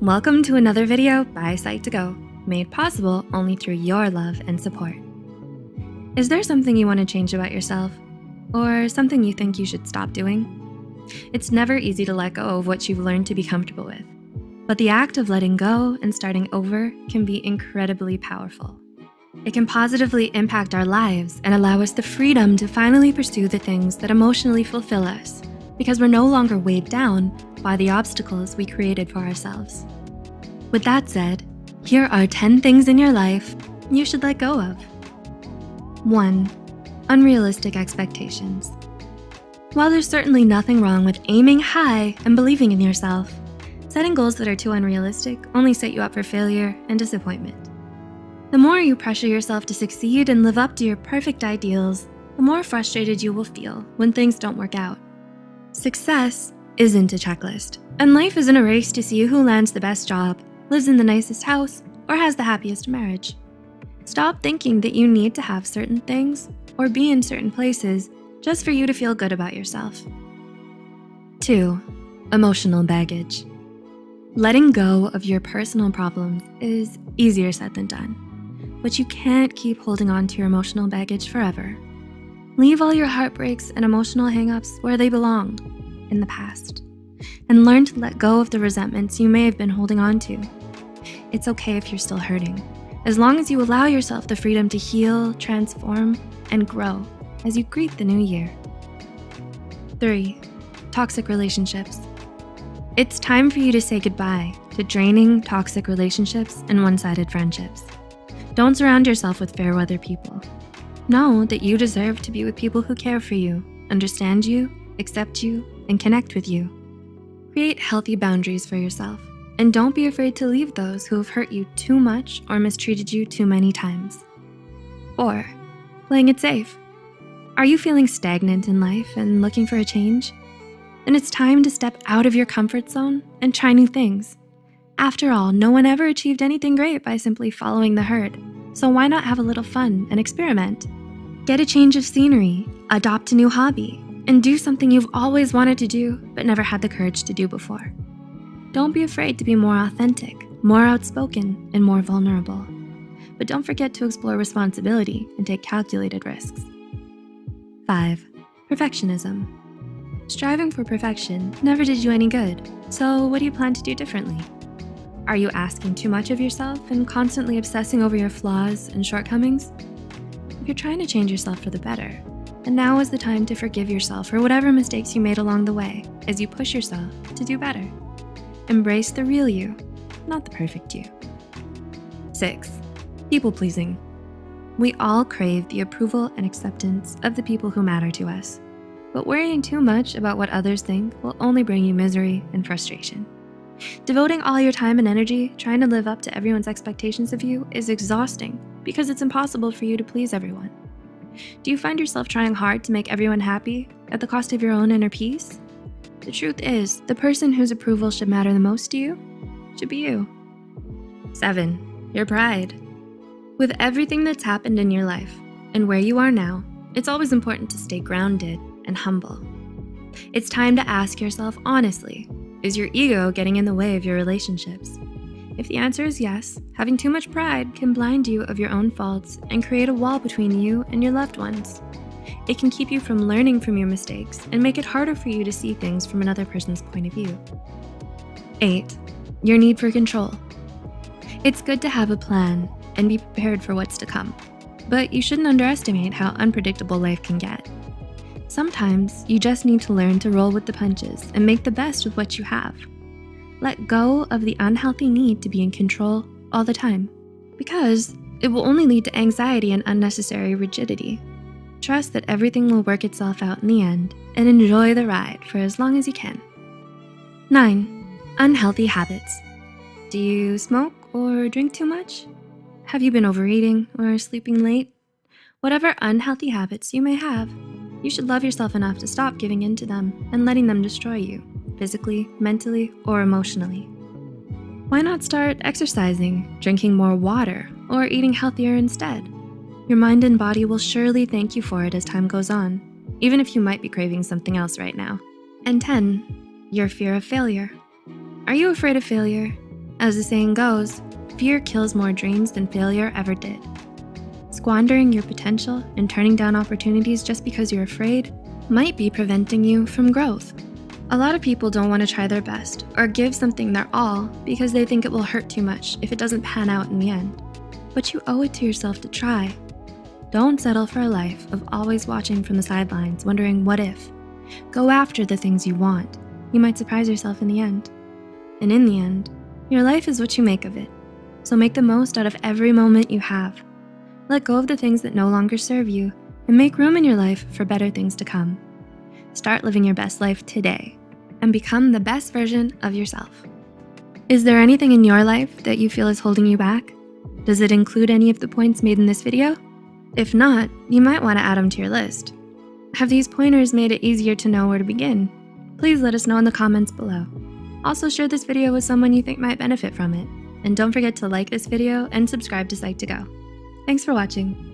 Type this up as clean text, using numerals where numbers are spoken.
Welcome to another video by Psych2Go, made possible only through your love and support. Is there something you want to change about yourself? Or something you think you should stop doing? It's never easy to let go of what you've learned to be comfortable with, but the act of letting go and starting over can be incredibly powerful. It can positively impact our lives and allow us the freedom to finally pursue the things that emotionally fulfill us, because we're no longer weighed down by the obstacles we created for ourselves. With that said, here are 10 things in your life you should let go of. 1. Unrealistic expectations. While there's certainly nothing wrong with aiming high and believing in yourself, setting goals that are too unrealistic only set you up for failure and disappointment. The more you pressure yourself to succeed and live up to your perfect ideals, the more frustrated you will feel when things don't work out. Success isn't a checklist, and life isn't a race to see who lands the best job, lives in the nicest house, or has the happiest marriage. Stop thinking that you need to have certain things or be in certain places just for you to feel good about yourself. 2. Emotional baggage. Letting go of your personal problems is easier said than done, but you can't keep holding on to your emotional baggage forever. Leave all your heartbreaks and emotional hang-ups where they belong, in the past, and learn to let go of the resentments you may have been holding on to. It's okay if you're still hurting, as long as you allow yourself the freedom to heal, transform, and grow as you greet the new year. 3. Toxic relationships. It's time for you to say goodbye to draining, toxic relationships and one-sided friendships. Don't surround yourself with fair weather people. Know that you deserve to be with people who care for you, understand you, accept you, and connect with you. Create healthy boundaries for yourself, and don't be afraid to leave those who have hurt you too much or mistreated you too many times. 4. Playing it safe. Are you feeling stagnant in life and looking for a change? Then it's time to step out of your comfort zone and try new things. After all, no one ever achieved anything great by simply following the herd, so why not have a little fun and experiment? Get a change of scenery, adopt a new hobby, and do something you've always wanted to do but never had the courage to do before. Don't be afraid to be more authentic, more outspoken, and more vulnerable. But don't forget to explore responsibility and take calculated risks. 5. Perfectionism. Striving for perfection never did you any good, so what do you plan to do differently? Are you asking too much of yourself and constantly obsessing over your flaws and shortcomings? If you're trying to change yourself for the better, then now is the time to forgive yourself for whatever mistakes you made along the way as you push yourself to do better. Embrace the real you, not the perfect you. 6. People-pleasing. We all crave the approval and acceptance of the people who matter to us, but worrying too much about what others think will only bring you misery and frustration. Devoting all your time and energy trying to live up to everyone's expectations of you is exhausting because it's impossible for you to please everyone. Do you find yourself trying hard to make everyone happy at the cost of your own inner peace? The truth is, the person whose approval should matter the most to you should be you. 7. Your pride. With everything that's happened in your life and where you are now, it's always important to stay grounded and humble. It's time to ask yourself honestly, is your ego getting in the way of your relationships? If the answer is yes, having too much pride can blind you of your own faults and create a wall between you and your loved ones. It can keep you from learning from your mistakes and make it harder for you to see things from another person's point of view. 8. Your need for control. It's good to have a plan and be prepared for what's to come, but you shouldn't underestimate how unpredictable life can get. Sometimes you just need to learn to roll with the punches and make the best with what you have. Let go of the unhealthy need to be in control all the time, because it will only lead to anxiety and unnecessary rigidity. Trust that everything will work itself out in the end and enjoy the ride for as long as you can. 9. Unhealthy habits. Do you smoke or drink too much? Have you been overeating or sleeping late? Whatever unhealthy habits you may have, you should love yourself enough to stop giving in to them and letting them destroy you, physically, mentally, or emotionally. Why not start exercising, drinking more water, or eating healthier instead? Your mind and body will surely thank you for it as time goes on, even if you might be craving something else right now. And 10, your fear of failure. Are you afraid of failure? As the saying goes, fear kills more dreams than failure ever did. Squandering your potential and turning down opportunities just because you're afraid might be preventing you from growth. A lot of people don't want to try their best or give something their all because they think it will hurt too much if it doesn't pan out in the end. But you owe it to yourself to try. Don't settle for a life of always watching from the sidelines, wondering what if. Go after the things you want. You might surprise yourself in the end. And in the end, your life is what you make of it. So make the most out of every moment you have. Let go of the things that no longer serve you and make room in your life for better things to come. Start living your best life today and become the best version of yourself. Is there anything in your life that you feel is holding you back? Does it include any of the points made in this video? If not, you might want to add them to your list. Have these pointers made it easier to know where to begin? Please let us know in the comments below. Also share this video with someone you think might benefit from it. And don't forget to like this video and subscribe to Psych2Go. Thanks for watching.